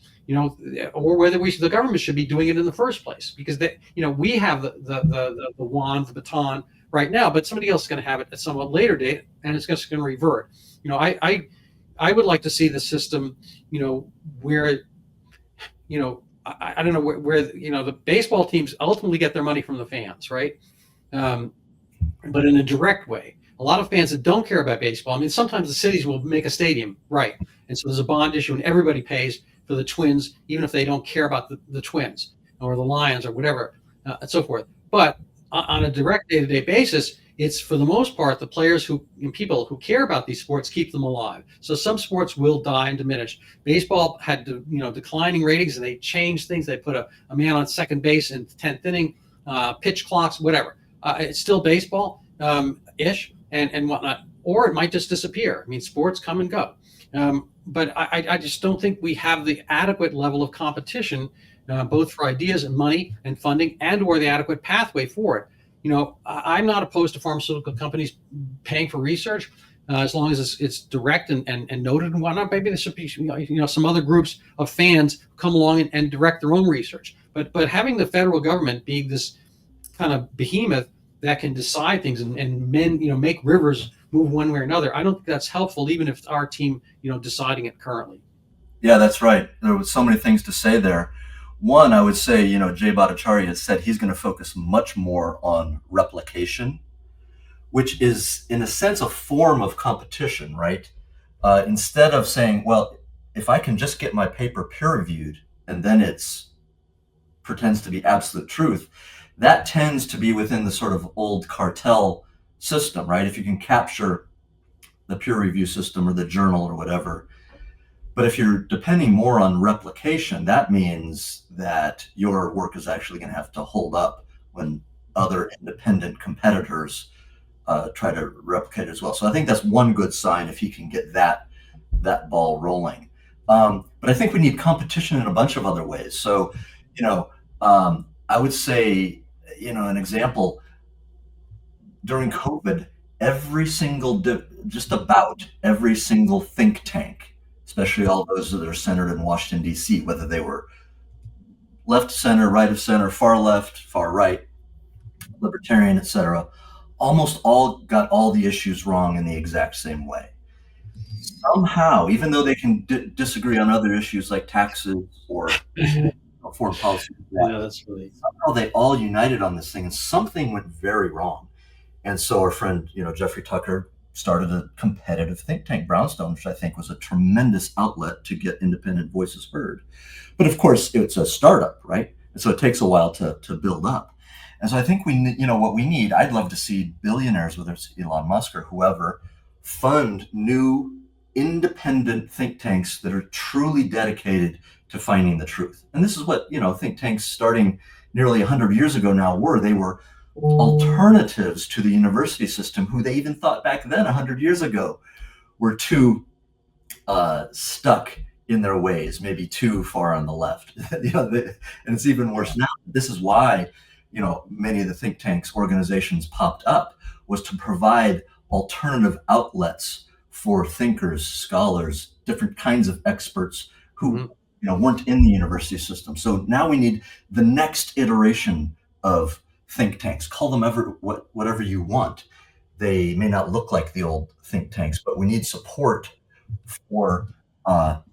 [SPEAKER 2] or whether the government should be doing it in the first place, because we have the wand, the baton right now, but somebody else is going to have it at somewhat later date, and it's just going to revert. I would like to see the system, where, I don't know where the baseball teams ultimately get their money from the fans, right? But in a direct way. A lot of fans that don't care about baseball, I mean, sometimes the cities will make a stadium, right? And so there's a bond issue and everybody pays for the Twins, even if they don't care about the Twins or the Lions or whatever, and so forth. But on a direct day-to-day basis, it's for the most part the players and people who care about these sports keep them alive. So some sports will die and diminish. Baseball had declining ratings, and they changed things. They put a man on second base in the 10th inning, pitch clocks, whatever. It's still baseball ish and whatnot, or it might just disappear. I mean, sports come and go. But I just don't think we have the adequate level of competition, both for ideas and money and funding, and or the adequate pathway for it. I'm not opposed to pharmaceutical companies paying for research, as long as it's direct and noted and whatnot. Maybe there should be some other groups of fans come along and direct their own research. But having the federal government being this kind of behemoth that can decide things and make rivers move one way or another, I don't think that's helpful, even if it's our team deciding it currently.
[SPEAKER 1] Yeah, that's right. There were so many things to say there. One, I would say, Jay Bhattacharya has said he's going to focus much more on replication, which is, in a sense, a form of competition, right? Instead of saying, well, if I can just get my paper peer-reviewed and then it's pretends to be absolute truth, that tends to be within the sort of old cartel system, right? If you can capture the peer review system or the journal or whatever. But if you're depending more on replication, that means that your work is actually going to have to hold up when other independent competitors try to replicate it as well. So I think that's one good sign if he can get that ball rolling. But I think we need competition in a bunch of other ways. So, I would say, an example, during COVID, just about every single think tank, especially all those that are centered in Washington, D.C., whether they were left center, right of center, far left, far right, libertarian, etc., almost all got all the issues wrong in the exact same way. Somehow, even though they can disagree on other issues like taxes or foreign policy, somehow they all united on this thing, and something went very wrong. And so our friend, Jeffrey Tucker, started a competitive think tank, Brownstone, which I think was a tremendous outlet to get independent voices heard. But of course, it's a startup, right? And so it takes a while to build up. And so I think what we need, I'd love to see billionaires, whether it's Elon Musk or whoever, fund new independent think tanks that are truly dedicated to finding the truth. And this is what, think tanks starting nearly 100 years ago now were. They were alternatives to the university system, who they even thought back then 100 years ago were too stuck in their ways, maybe too far on the left. And it's even worse now. This is why many of the think tanks organizations popped up, was to provide alternative outlets for thinkers, scholars, different kinds of experts who weren't in the university system. So now we need the next iteration of think tanks. Call them whatever you want. They may not look like the old think tanks, but we need support for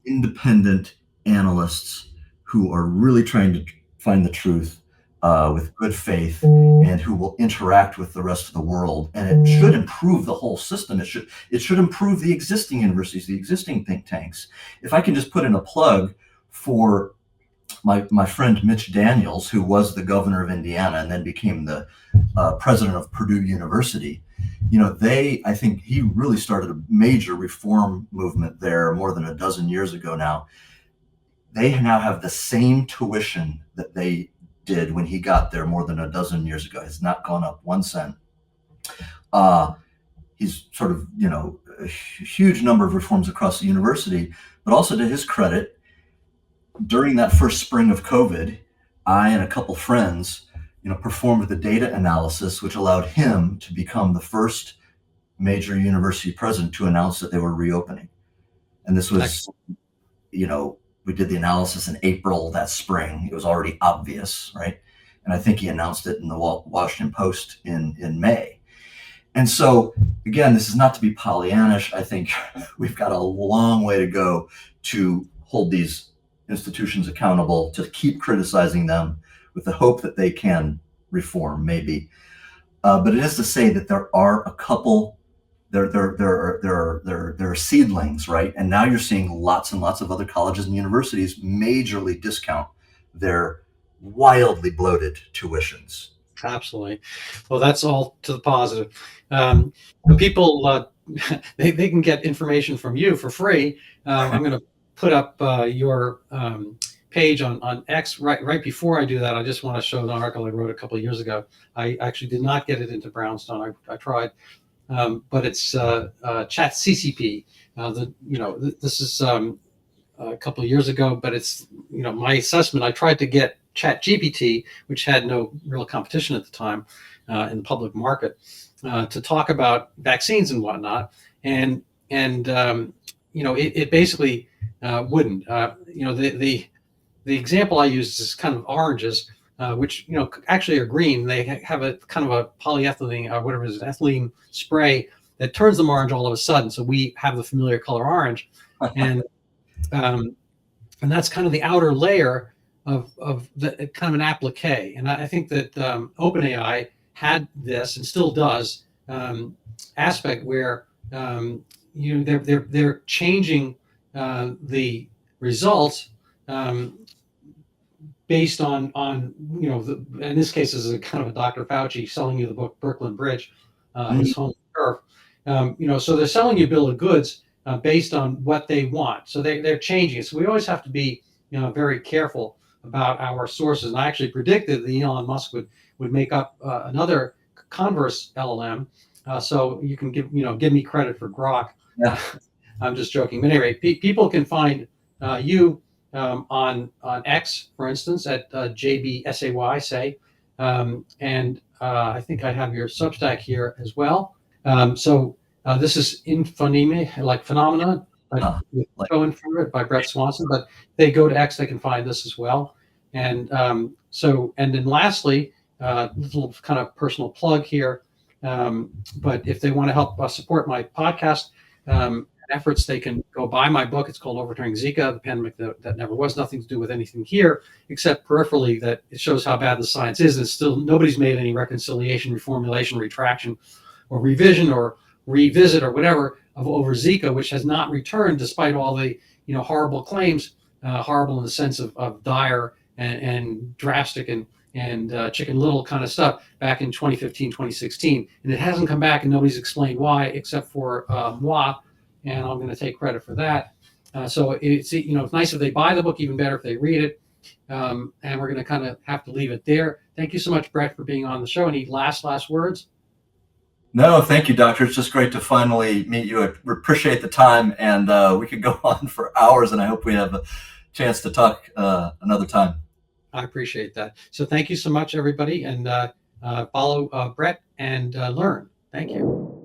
[SPEAKER 1] independent analysts who are really trying to find the truth with good faith, and who will interact with the rest of the world. And it should improve the whole system. It should improve the existing universities, the existing think tanks. If I can just put in a plug for my friend Mitch Daniels, who was the governor of Indiana and then became the president of Purdue University. I think he really started a major reform movement there more than a dozen years ago now. they now have the same tuition that they did when he got there more than a dozen years ago. It's not gone up 1 cent. He's sort of, a huge number of reforms across the university, but also to his credit, during that first spring of COVID, I and a couple friends, performed the data analysis, which allowed him to become the first major university president to announce that they were reopening. And this was, we did the analysis in April that spring. It was already obvious, right? And I think he announced it in the Washington Post in May. And so, again, this is not to be Pollyannish. I think we've got a long way to go to hold these institutions accountable, to keep criticizing them with the hope that they can reform, maybe. But it is to say that there are a couple, there are seedlings, right? And now you're seeing lots and lots of other colleges and universities majorly discount their wildly bloated tuitions.
[SPEAKER 2] Absolutely. Well, that's all to the positive. People, they can get information from you for free. I'm going to put up your page on X. Right before I do that, I just want to show an article I wrote a couple of years ago. I actually did not get it into Brownstone. I tried, but it's Chat CCP. This is a couple of years ago, but it's my assessment. I tried to get Chat GPT, which had no real competition at the time in the public market, to talk about vaccines and whatnot, and it basically wouldn't. The example I used is kind of oranges, which actually are green. They have a kind of a polyethylene, whatever it is, ethylene spray that turns them orange all of a sudden. So we have the familiar color orange, and that's kind of the outer layer of the kind of an applique. And I think that OpenAI had this and still does aspect where they're changing the results based on in this case is a kind of a Dr. Fauci selling you the book Brooklyn Bridge, his home turf. So they're selling you a bill of goods based on what they want. So they're changing it. So we always have to be very careful about our sources. And I actually predicted that Elon Musk would make up another Converse LLM. So you can give me credit for Grok.
[SPEAKER 1] Yeah.
[SPEAKER 2] I'm just joking. But anyway, people can find you on X, for instance, at JBSAY, say. And I think I have your Substack here as well. So this is Infoneme, like Phenomena, going through it by Bret Swanson. But they go to X, they can find this as well. And and then lastly, little kind of personal plug here. But if they want to help support my podcast efforts, they can go buy my book. It's called Overturning Zika, the pandemic that never was. Nothing to do with anything here, except peripherally that it shows how bad the science is. And still, nobody's made any reconciliation, reformulation, retraction, or revision, or revisit, or whatever of over Zika, which has not returned despite all the horrible claims, horrible in the sense of dire and drastic and Chicken Little kind of stuff back in 2015, 2016. And it hasn't come back, and nobody's explained why except for moi, and I'm going to take credit for that. So it's nice if they buy the book, even better if they read it. And we're going to kind of have to leave it there. Thank you so much, Bret, for being on the show. Any last words?
[SPEAKER 1] No, thank you, Doctor. It's just great to finally meet you. I appreciate the time, and we could go on for hours, and I hope we have a chance to talk another time.
[SPEAKER 2] I appreciate that. So thank you so much, everybody, and follow Bret and learn. Thank you.